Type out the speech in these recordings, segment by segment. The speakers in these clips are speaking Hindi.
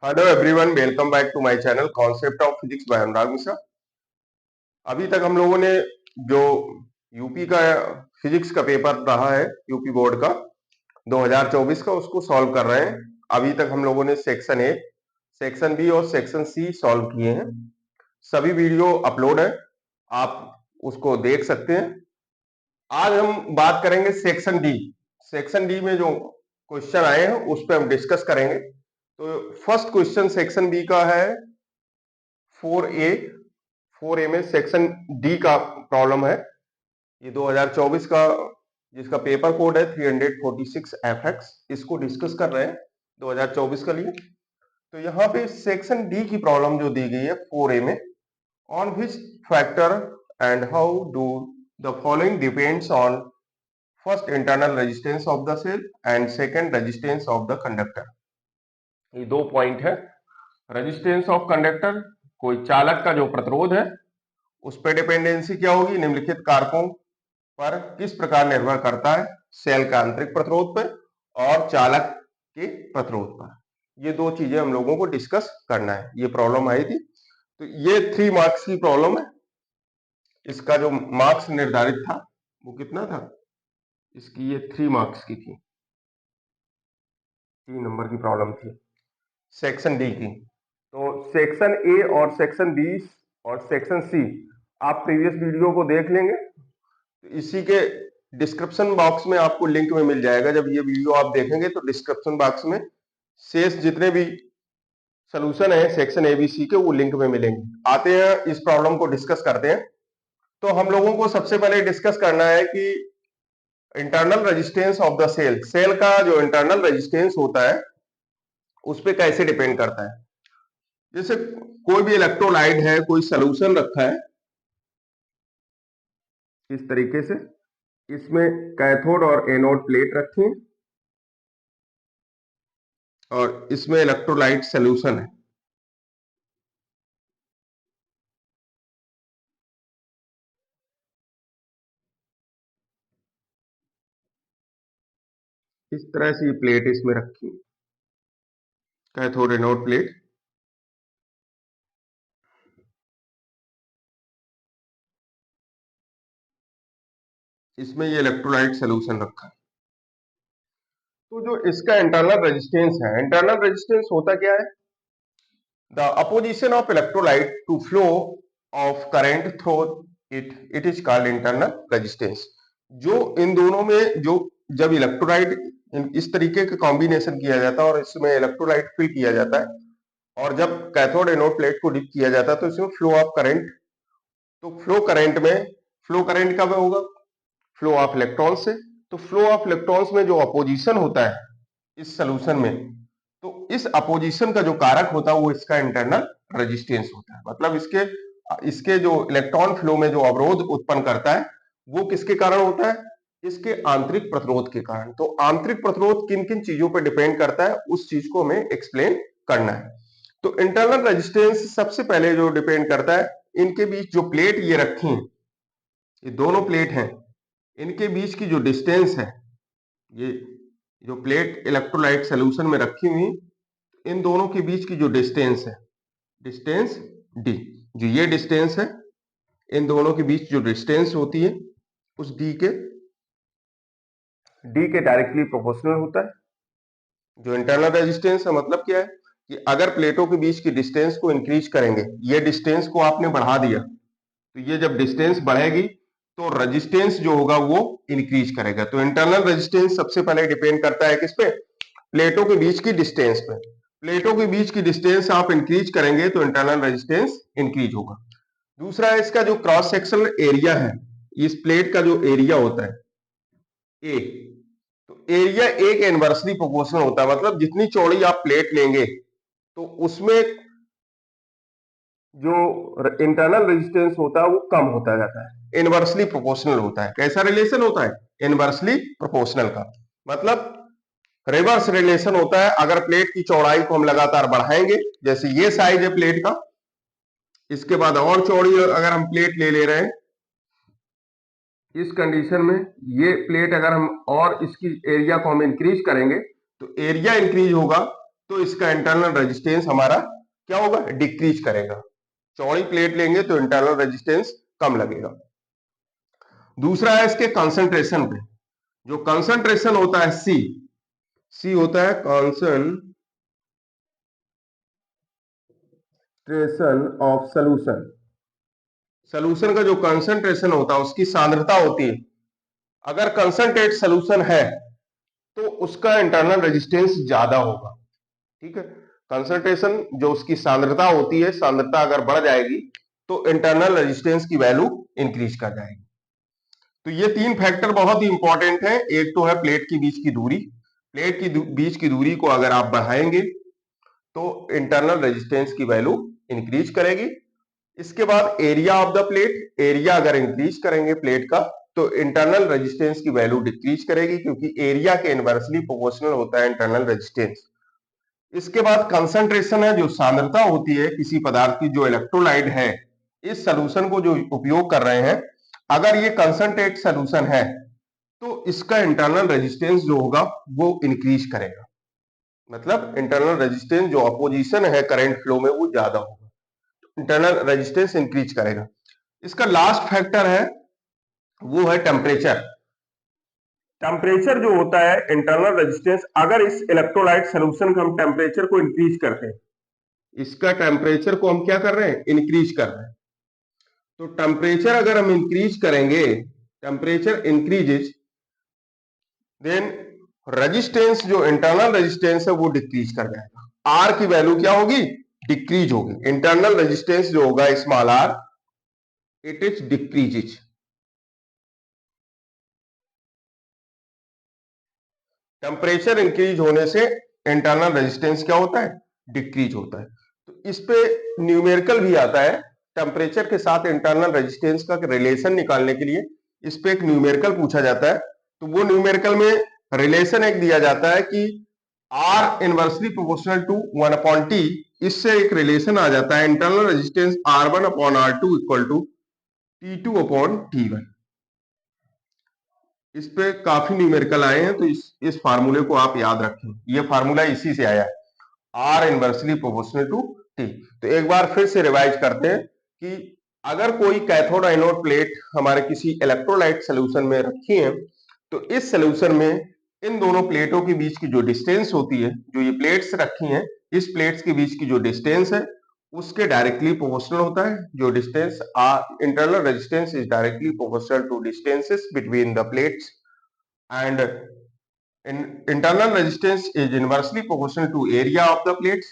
Hello everyone, welcome back to my channel concept of physics by Anurag Mishra. अभी तक हम लोगों ने जो यूपी का फिजिक्स का पेपर रहा है, यूपी बोर्ड का 2024 का, उसको सॉल्व कर रहे हैं। अभी तक हम लोगों ने सेक्शन ए, सेक्शन बी और सेक्शन सी सॉल्व किए हैं। सभी वीडियो अपलोड है, आप उसको देख सकते हैं। आज हम बात करेंगे सेक्शन डी। सेक्शन डी में जो क्वेश्चन आए हैं उस पर हम डिस्कस करेंगे। तो फर्स्ट क्वेश्चन सेक्शन बी का है 4A। 4A में सेक्शन डी का प्रॉब्लम है। ये 2024 का जिसका पेपर कोड है 346FX, इसको डिस्कस कर रहे हैं 2024 का लिए। तो यहाँ पे सेक्शन डी की प्रॉब्लम जो दी गई है 4A में, on which factor and how do the following depends on first internal resistance of the cell and second resistance of the conductor. ये दो पॉइंट है। रेजिस्टेंस ऑफ कंडक्टर, कोई चालक का जो प्रतिरोध है उस पर डिपेंडेंसी क्या होगी, निम्नलिखित कारकों पर किस प्रकार निर्भर करता है, सेल का आंतरिक प्रतिरोध पर और चालक के प्रतिरोध पर। ये दो चीजें हम लोगों को डिस्कस करना है। ये प्रॉब्लम आई थी, तो ये 3 मार्क्स की प्रॉब्लम है। इसका जो मार्क्स निर्धारित था वो कितना था, इसकी ये 3 मार्क्स की थी, 3 नंबर की प्रॉब्लम थी सेक्शन डी की। तो सेक्शन ए और सेक्शन बी और सेक्शन सी आप प्रीवियस वीडियो को देख लेंगे, तो इसी के डिस्क्रिप्शन बॉक्स में आपको लिंक में मिल जाएगा। जब ये वीडियो आप देखेंगे तो डिस्क्रिप्शन बॉक्स में शेष जितने भी सॉल्यूशन है सेक्शन एबीसी के वो लिंक में मिलेंगे। आते हैं इस प्रॉब्लम को डिस्कस करते हैं। तो हम लोगों को सबसे पहले डिस्कस करना है कि internal resistance of the cell, cell का जो इंटरनल रेजिस्टेंस होता है उस पर कैसे डिपेंड करता है। जैसे कोई भी इलेक्ट्रोलाइट है, कोई सोल्यूशन रखा है इस तरीके से, इसमें कैथोड और एनोड प्लेट रखी है और इसमें इलेक्ट्रोलाइट सोल्यूशन है। इस तरह से ये प्लेट इसमें रखी है, कैथोड एनोड प्लेट। इसमें ये इलेक्ट्रोलाइट सोल्यूशन रखा है। तो जो इसका इंटरनल रेजिस्टेंस है, इंटरनल रेजिस्टेंस होता क्या है, the opposition of electrolyte to flow of current through it is called internal resistance. जो इन दोनों में जो जब इलेक्ट्रोलाइट इस तरीके का कॉम्बिनेशन किया जाता है और इसमें इलेक्ट्रोलाइट फिल किया जाता है और जब कैथोड एनोड प्लेट को डिप किया जाता है तो इसमें फ्लो ऑफ करंट, तो फ्लो करंट में, फ्लो करंट कब होगा, फ्लो ऑफ इलेक्ट्रॉन से। तो फ्लो ऑफ इलेक्ट्रॉन्स में जो अपोजिशन होता है इस सोल्यूशन में, तो इस अपोजिशन का जो कारक होता है वो इसका इंटरनल रेजिस्टेंस होता है। मतलब इसके इसके जो इलेक्ट्रॉन फ्लो में जो अवरोध उत्पन्न करता है वो किसके कारण होता है, इसके आंतरिक प्रतिरोध के कारण। तो आंतरिक प्रतिरोध किन किन चीजों पर डिपेंड करता है उस चीज को हमें एक्सप्लेन करना है। तो इंटरनल रेजिस्टेंस सबसे पहले जो डिपेंड करता है, इनके बीच जो प्लेट ये रखी है, ये दोनों प्लेट हैं, इनके बीच की जो डिस्टेंस है, ये जो प्लेट इलेक्ट्रोलाइट सोल्यूशन में रखी हुई, इन दोनों के बीच की जो डिस्टेंस है, डिस्टेंस डी, जो ये डिस्टेंस है, इन दोनों के बीच जो डिस्टेंस होती है उस डी के डायरेक्टली प्रोपोर्शनल होता है। जो इंटरनल रेजिस्टेंस है मतलब क्या है कि अगर प्लेटों के बीच की डिस्टेंस को इंक्रीज करेंगे, ये डिस्टेंस को आपने बढ़ा दिया, तो ये जब डिस्टेंस बढ़ेगी तो रेजिस्टेंस जो होगा वो इंक्रीज करेगा। तो इंटरनल रेजिस्टेंस सबसे पहले डिपेंड करता है किस पे, प्लेटों के बीच की डिस्टेंस पे। प्लेटों के बीच की डिस्टेंस आप इंक्रीज करेंगे तो इंटरनल रेजिस्टेंस इंक्रीज होगा। दूसरा है इसका जो क्रॉस सेक्शनल एरिया है, इस प्लेट का जो एरिया होता है ए, तो एरिया एक इनवर्सली प्रोपोर्शनल होता है। मतलब जितनी चौड़ी आप प्लेट लेंगे तो उसमें जो इंटरनल रेजिस्टेंस होता है वो कम होता जाता है, इनवर्सली प्रोपोर्शनल होता है। कैसा रिलेशन होता है, इनवर्सली प्रोपोर्शनल का मतलब रिवर्स रिलेशन होता है। अगर प्लेट की चौड़ाई को हम लगातार बढ़ाएंगे, जैसे ये साइज है प्लेट का, इसके बाद और चौड़ी अगर हम प्लेट ले रहे हैं, इस कंडीशन में ये प्लेट अगर हम और इसकी एरिया को हम इंक्रीज करेंगे तो एरिया इंक्रीज होगा तो इसका इंटरनल रेजिस्टेंस हमारा क्या होगा, डिक्रीज करेगा। चौड़ी प्लेट लेंगे तो इंटरनल रेजिस्टेंस कम लगेगा। दूसरा है इसके कंसंट्रेशन पे, जो कंसंट्रेशन होता है सी होता है कंसंट्रेशन ऑफ सॉल्यूशन का जो कंसंट्रेशन होता है उसकी सांद्रता होती है। अगर कंसंट्रेट सॉल्यूशन है तो उसका इंटरनल रेजिस्टेंस ज्यादा होगा। ठीक है, कंसंट्रेशन जो उसकी सांद्रता होती है, सांद्रता अगर बढ़ जाएगी तो इंटरनल रेजिस्टेंस की वैल्यू इंक्रीज कर जाएगी। तो ये तीन फैक्टर बहुत ही इंपॉर्टेंट है। एक तो है प्लेट के बीच की दूरी, प्लेट की बीच की दूरी को अगर आप बढ़ाएंगे तो इंटरनल रेजिस्टेंस की वैल्यू इंक्रीज करेगी। इसके बाद area of the plate, area अगर इंक्रीज करेंगे प्लेट का तो इंटरनल रेजिस्टेंस की वैल्यू डिक्रीज करेगी, क्योंकि एरिया के इनवर्सली प्रोपोर्शनल होता है इंटरनल रेजिस्टेंस। इसके बाद कंसंट्रेशन है, जो सांद्रता होती है किसी पदार्थ की, जो इलेक्ट्रोलाइट है इस सॉल्यूशन को जो उपयोग कर रहे हैं, अगर ये कंसंट्रेट सॉल्यूशन है तो इसका इंटरनल रेजिस्टेंस जो होगा वो इंक्रीज करेगा। मतलब इंटरनल रेजिस्टेंस जो अपोजिशन है करंट फ्लो में वो ज्यादा होगा, इंटरनल रेजिस्टेंस इंक्रीज करेगा। इसका लास्ट फैक्टर है वो है टेम्परेचर। टेम्परेचर जो होता है इंटरनल रेजिस्टेंस, अगर इस इलेक्ट्रोलाइट सॉल्यूशन का हम टेम्परेचर को इंक्रीज करते हैं, इसका टेम्परेचर को हम क्या कर रहे हैं, इंक्रीज कर रहे हैं। तो टेम्परेचर अगर हम इंक्रीज करेंगे, टेम्परेचर इंक्रीजेज, देन रेजिस्टेंस जो इंटरनल रेजिस्टेंस है वो डिक्रीज कर जाएगा। आर की वैल्यू क्या होगी, डिक्रीज होगी। इंटरनल रेजिस्टेंस जो होगा small r, it is decreases. Temperature increase होने से इंटरनल रेजिस्टेंस क्या होता है, डिक्रीज होता है। तो इस पे न्यूमेरिकल भी आता है, टेम्परेचर के साथ इंटरनल रेजिस्टेंस का रिलेशन निकालने के लिए इस पे एक न्यूमेरिकल पूछा जाता है। तो वो न्यूमेरिकल में रिलेशन एक दिया जाता है कि are inversely proportional to 1/t, इससे एक रिलेशन आ जाता है internal resistance R1/R2 equal to T2/T1। इस पे काफी न्यूमेरिकल आए हैं, तो इस फार्मूले को आप याद रखें। ये फार्मूला इसी से आया है, r inversely proportional to T. तो एक बार फिर से रिवाइज करते हैं कि अगर कोई कैथोड एनोड प्लेट हमारे किसी इलेक्ट्रोलाइट सॉल्यूशन में रखी है, तो इस सॉल्यूशन में इन दोनों प्लेटों के बीच की जो डिस्टेंस होती है, जो ये प्लेट्स रखी हैं, इस प्लेट्स के बीच की जो डिस्टेंस है उसके डायरेक्टली प्रोपोर्शनल होता है। जो distance internal resistance is directly proportional to distances between the plates, and internal resistance is inversely proportional to area of the plates.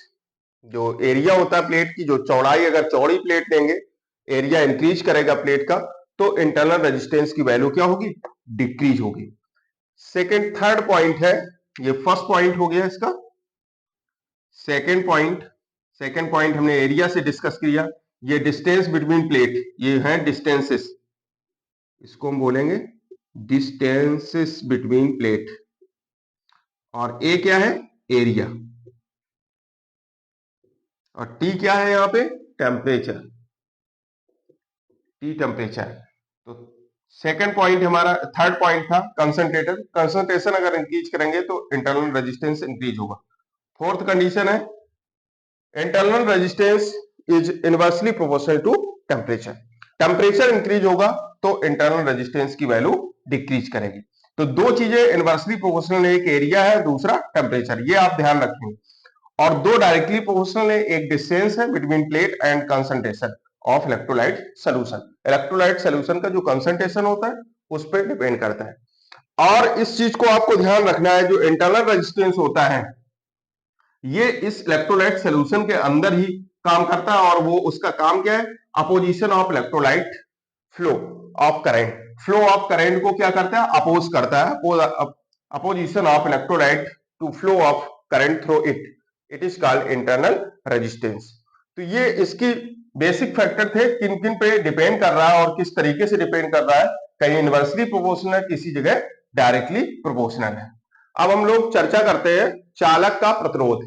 जो एरिया होता है प्लेट की, जो चौड़ाई, अगर चौड़ी प्लेट लेंगे एरिया इंक्रीज करेगा प्लेट का, तो इंटरनल रेजिस्टेंस की वैल्यू क्या होगी, डिक्रीज होगी। सेकंड थर्ड पॉइंट है, ये फर्स्ट पॉइंट हो गया इसका। सेकंड पॉइंट हमने एरिया से डिस्कस किया। ये डिस्टेंस बिटवीन प्लेट, ये है डिस्टेंसेस, इसको हम बोलेंगे डिस्टेंसेस बिटवीन प्लेट। और ए क्या है, एरिया, और टी क्या है यहाँ पे, टेम्परेचर, टी टेम्परेचर। तो सेकंड पॉइंट हमारा, थर्ड पॉइंट था कंसंट्रेटर, कंसंट्रेशन अगर इंक्रीज करेंगे तो इंटरनल रेजिस्टेंस इंक्रीज होगा। फोर्थ कंडीशन है internal resistance is inversely proportional to temperature. Temperature increase होगा तो इंटरनल रेजिस्टेंस की वैल्यू डिक्रीज करेगी। तो दो चीजें इनवर्सली प्रोपोर्शनल, एक एरिया है, दूसरा टेम्परेचर, ये आप ध्यान रखेंगे। और दो डायरेक्टली प्रोपोर्शनल है, एक डिस्टेंस है between plate and concentration of electrolyte solution. Electrolyte solution का जो कंसंट्रेशन होता है उस पर डिपेंड करता है। और इस चीज को आपको ध्यान रखना है, जो इंटरनल रेजिस्टेंस होता है ये इस इलेक्ट्रोलाइट सॉल्यूशन के अंदर ही काम करता है, और वो उसका काम क्या है, opposition of electrolyte, flow of current. Flow of current को क्या करता है, अपोज करता है, opposition of electrolyte to flow of current through it, it is called internal resistance. तो ये इसकी बेसिक फैक्टर थे, किन किन पे डिपेंड कर रहा है और किस तरीके से डिपेंड कर रहा है। कहीं इनवर्सली प्रोपोर्शनल है, किसी जगह डायरेक्टली प्रोपोर्शनल है। अब हम लोग चर्चा करते हैं चालक का प्रतिरोध।